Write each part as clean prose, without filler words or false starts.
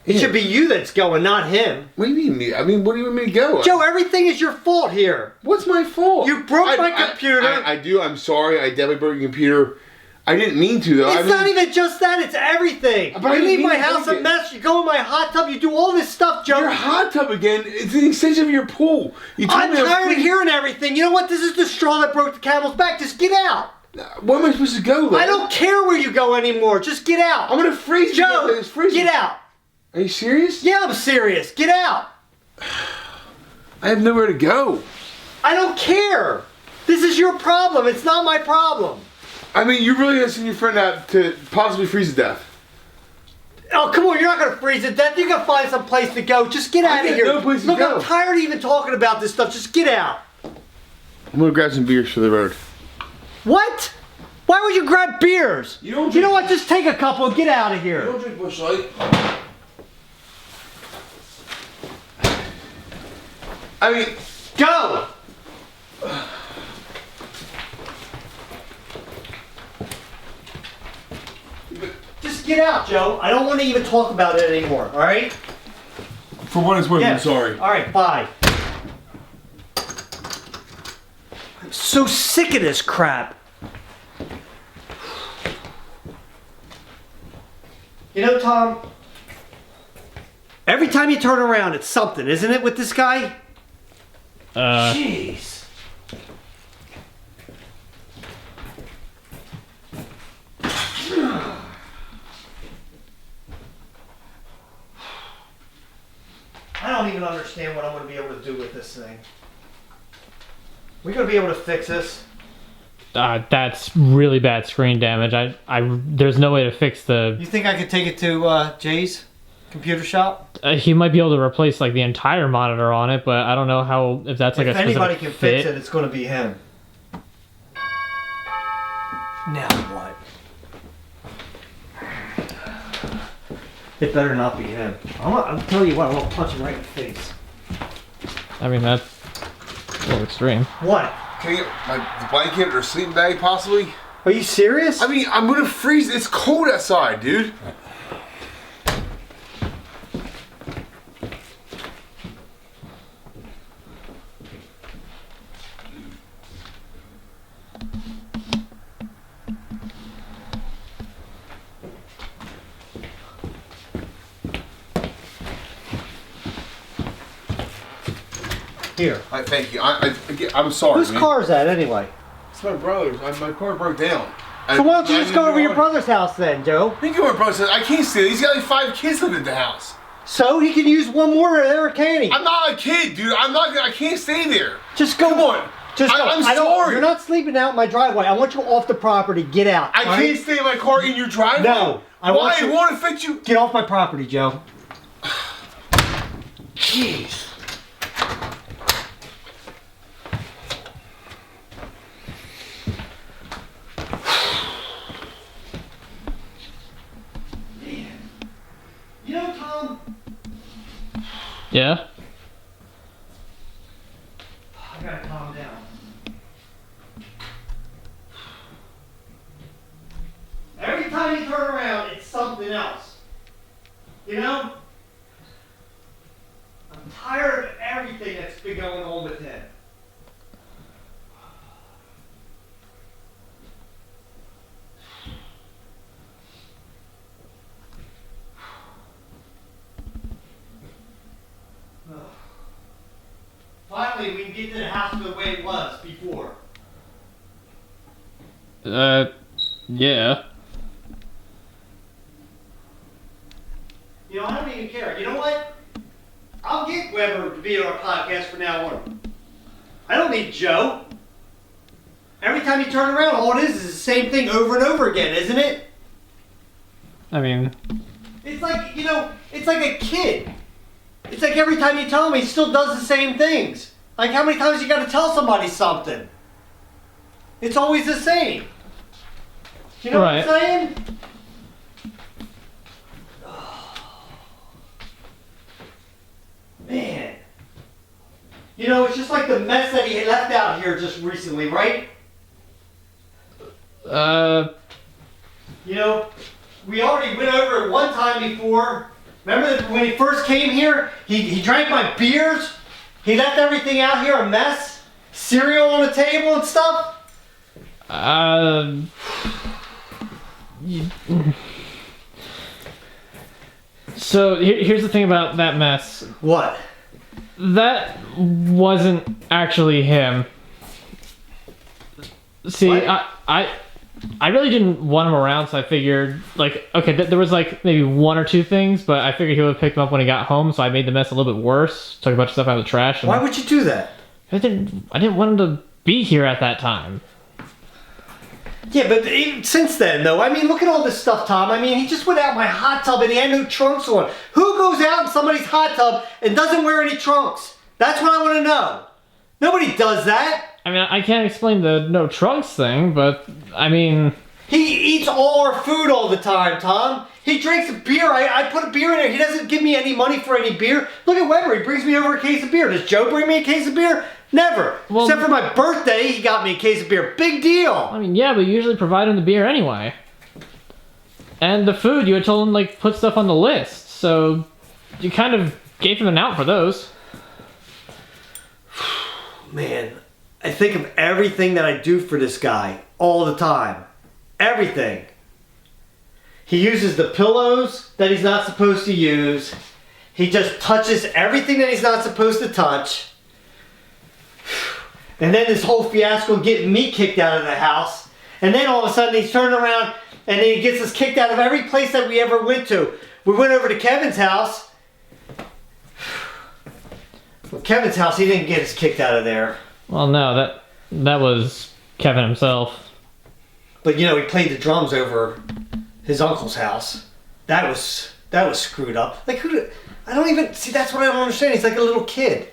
It should be you that's going, not him. What do you mean me? I mean, what do you want me to go? Joe, everything is your fault here. What's my fault? You broke my computer. I do. I'm sorry. I definitely broke your computer. I didn't mean to, though. It's not even just that. It's everything. But You leave my house a mess. You go in my hot tub. You do all this stuff, Joe. Your hot tub again. It's an extension of your pool. I'm tired of hearing everything. You know what? This is the straw that broke the camel's back. Just get out. Where am I supposed to go, though? I don't care where you go anymore. Just get out. I'm going to freeze you. Joe, get out. Are you serious? Yeah, I'm serious. Get out. I have nowhere to go. I don't care. This is your problem. It's not my problem. I mean, you're really going to send your friend out to possibly freeze to death. Oh, come on. You're not going to freeze to death. You're going to find some place to go. Just get out of here. No place to Look, go. I'm tired of even talking about this stuff. Just get out. I'm going to grab some beers for the road. What? Why would you grab beers? You don't You know what? Just take a couple and get out of here. You don't drink Busch Light. I mean, go! Just get out, Joe. I don't want to even talk about it anymore, alright? For what it's worth, I'm sorry. Alright, bye. I'm so sick of this crap. You know, Tom, every time you turn around, it's something, isn't it, with this guy? Jeez. I don't even understand what I'm going to be able to do with this thing. We're going to be able to fix this. That's really bad screen damage. There's no way to fix the... You think I could take it to Jay's computer shop? He might be able to replace like the entire monitor on it, but I don't know how if that's like a specific If anybody can fit. fix it, it's going to be him. Now what? It better not be him. I'm telling you what, I'm going to punch him right in the face. I mean, that's a little extreme. What? Can I get the blanket or sleeping bag, possibly? Are you serious? I mean, I'm going to freeze. It's cold outside, dude. Here. Thank you. I'm sorry. Whose car is that anyway? It's my brother's. My car broke down. So why don't you just go over to your brother's house then, Joe? I go to my brother's house. I can't stay there. He's got like 5 kids living in the house. So he can use one more there, can he? I'm not a kid, dude. I can't stay there. Just go. Come on. Just go. I'm sorry. You're not sleeping out in my driveway. I want you off the property. Get out. I can't stay in my car in your driveway. No. Why? I want to fit you. Get off my property, Joe. Jeez. You know, Tom? Yeah? I gotta calm down. Every time you turn around, it's something else. You know? I'm tired of everything that's been going on with him. Finally, we can get to the house the way it was before. Yeah. You know, I don't even care. You know what? I'll get Weber to be on our podcast from now on. I don't need Joe. Every time you turn around, all it is the same thing over and over again, isn't it? I mean... It's like, you know, it's like a kid. It's like every time you tell him, he still does the same things. Like how many times you got to tell somebody something? It's always the same. You know what I'm saying? Man. You know, it's just like the mess that he left out here just recently, right? You know, we already went over it one time before. Remember that when he first came here, he drank my beers? He left everything out here a mess? Cereal on the table and stuff? So here's the thing about that mess. What? That wasn't actually him. See, What? I really didn't want him around, so I figured, like, okay, there was like maybe one or two things, but I figured he would pick them up when he got home, so I made the mess a little bit worse. Took a bunch of stuff out of the trash. And Why would you do that? I didn't want him to be here at that time. Yeah, but even since then, though, I mean, look at all this stuff, Tom. I mean, he just went out my hot tub and he had no trunks on. Who goes out in somebody's hot tub and doesn't wear any trunks? That's what I want to know. Nobody does that. I mean, I can't explain the no trunks thing, but, I mean... He eats all our food all the time, Tom. He drinks beer. I put a beer in there. He doesn't give me any money for any beer. Look at Weber. He brings me over a case of beer. Does Joe bring me a case of beer? Never. Well, except for my birthday, he got me a case of beer. Big deal. I mean, yeah, but you usually provide him the beer anyway. And the food, you had told him, like, put stuff on the list, so you kind of gave him an out for those. Man, I think of everything that I do for this guy all the time. Everything. He uses the pillows that he's not supposed to use. He just touches everything that he's not supposed to touch. And then this whole fiasco getting me kicked out of the house. And then all of a sudden he's turning around and then he gets us kicked out of every place that we ever went to. We went over to Kevin's house. Well, Kevin's house, he didn't get us kicked out of there. Well, no, that was Kevin himself. But, you know, he played the drums over his uncle's house. That was screwed up. Like, I don't even... See, that's what I don't understand. He's like a little kid.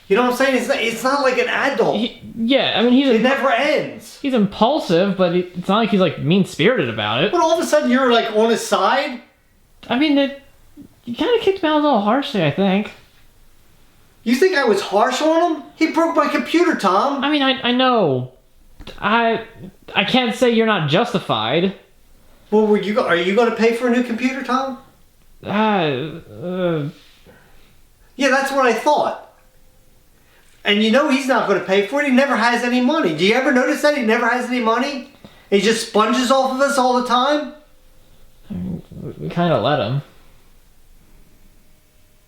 You know what I'm saying? It's not like an adult. Yeah, I mean, it never ends. He's impulsive, but it's not like he's, like, mean-spirited about it. But all of a sudden you're, like, on his side? I mean, you kind of kicked him out a little harshly, I think. You think I was harsh on him? He broke my computer, Tom. I mean, I know. I can't say you're not justified. Well, are you going to pay for a new computer, Tom? Yeah, that's what I thought. And you know he's not going to pay for it. He never has any money. Do you ever notice that? He never has any money? He just sponges off of us all the time? we kind of let him.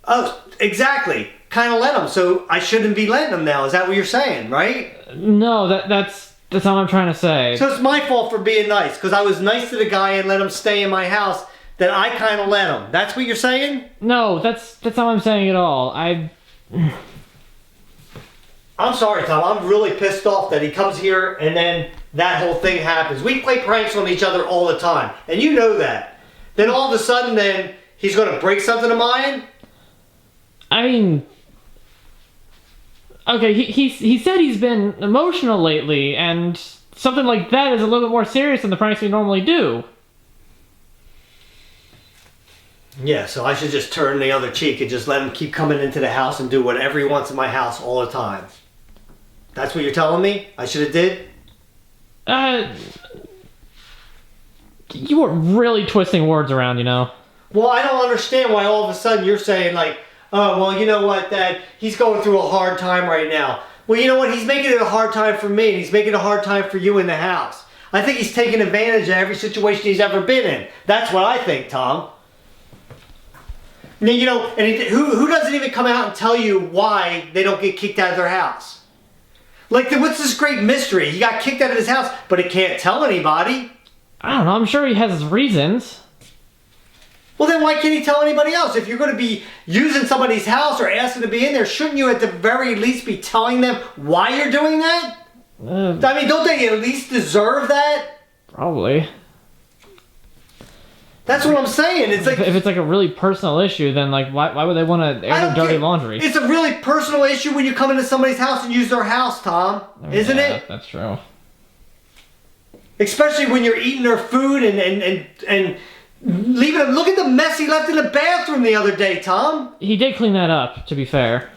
Oh, exactly. Kind of let him. So I shouldn't be letting him now. Is that what you're saying, right? No, that's not what I'm trying to say. So it's my fault for being nice. Because I was nice to the guy and let him stay in my house. That I kind of let him. That's what you're saying? No, that's not what I'm saying at all. I'm sorry, Tom. I'm really pissed off that he comes here and then that whole thing happens. We play pranks on each other all the time. And you know that. Then all of a sudden then he's going to break something of mine? I mean... Okay, he said he's been emotional lately, and something like that is a little bit more serious than the pranks we normally do. Yeah, so I should just turn the other cheek and just let him keep coming into the house and do whatever he wants in my house all the time. That's what you're telling me I should have did? You were really twisting words around, you know. Well, I don't understand why all of a sudden you're saying like, oh, well, you know what, Dad, he's going through a hard time right now. Well, you know what, he's making it a hard time for me, and he's making it a hard time for you in the house. I think he's taking advantage of every situation he's ever been in. That's what I think, Tom. You know, and who doesn't even come out and tell you why they don't get kicked out of their house? Like, what's this great mystery? He got kicked out of his house, but he can't tell anybody. I don't know, I'm sure he has his reasons. Well, then why can't he tell anybody else? If you're going to be using somebody's house or asking to be in there, shouldn't you at the very least be telling them why you're doing that? I mean, don't they at least deserve that? Probably. That's what I'm saying. It's like if it's like a really personal issue, then like why would they want to air their dirty laundry? It's a really personal issue when you come into somebody's house and use their house, Tom. Isn't it? That's true. Especially when you're eating their food and leaving them. Look at the mess he left in the bathroom the other day, Tom. He did clean that up, to be fair.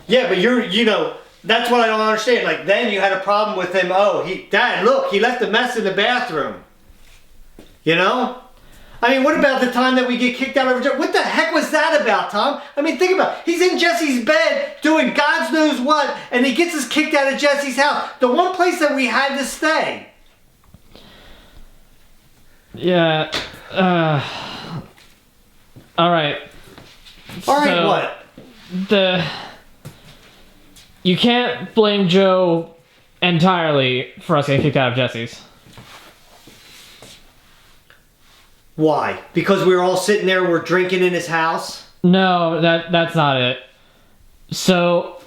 Yeah, but you know, that's what I don't understand. Like, then you had a problem with him. Oh, Dad, look, he left a mess in the bathroom. You know? I mean, what about the time that we get kicked out of... What the heck was that about, Tom? I mean, think about it. He's in Jesse's bed doing God knows what, and he gets us kicked out of Jesse's house. The one place that we had to stay. Yeah. All right. All right, So, what? You can't blame Joe entirely for us getting kicked out of Jesse's. Why? Because we were all sitting there, we're drinking in his house? No, that's not it. So,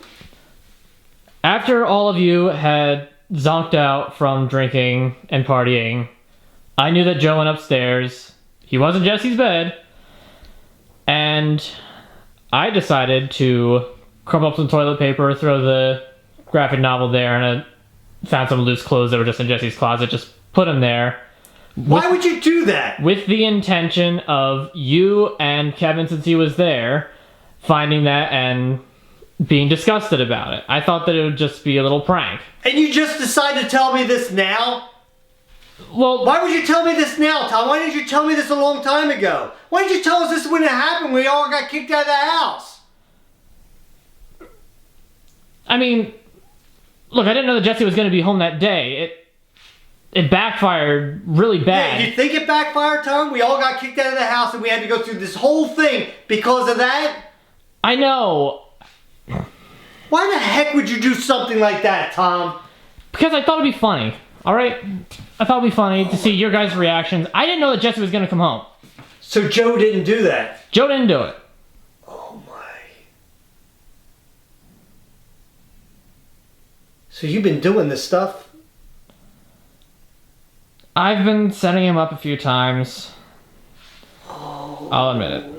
after all of you had zonked out from drinking and partying, I knew that Joe went upstairs. He was in Jesse's bed. And I decided to crumple up some toilet paper, throw the graphic novel there, and I found some loose clothes that were just in Jesse's closet, just put them there. Why would you do that? With the intention of you and Kevin, since he was there, finding that and being disgusted about it. I thought that it would just be a little prank. And you just decide to tell me this now? Well, Why would you tell me this now, Tom? Why didn't you tell me this a long time ago? Why didn't you tell us this when it happened? We all got kicked out of the house. I mean, look, I didn't know that Jesse was going to be home that day. It backfired really bad. Yeah, you think it backfired, Tom? We all got kicked out of the house and we had to go through this whole thing because of that? I know. Why the heck would you do something like that, Tom? Because I thought it'd be funny, alright? I thought it'd be funny to see your guys' reactions. I didn't know that Jesse was going to come home. So Joe didn't do that? Joe didn't do it. Oh my. So you've been doing this stuff? I've been setting him up a few times. I'll admit it.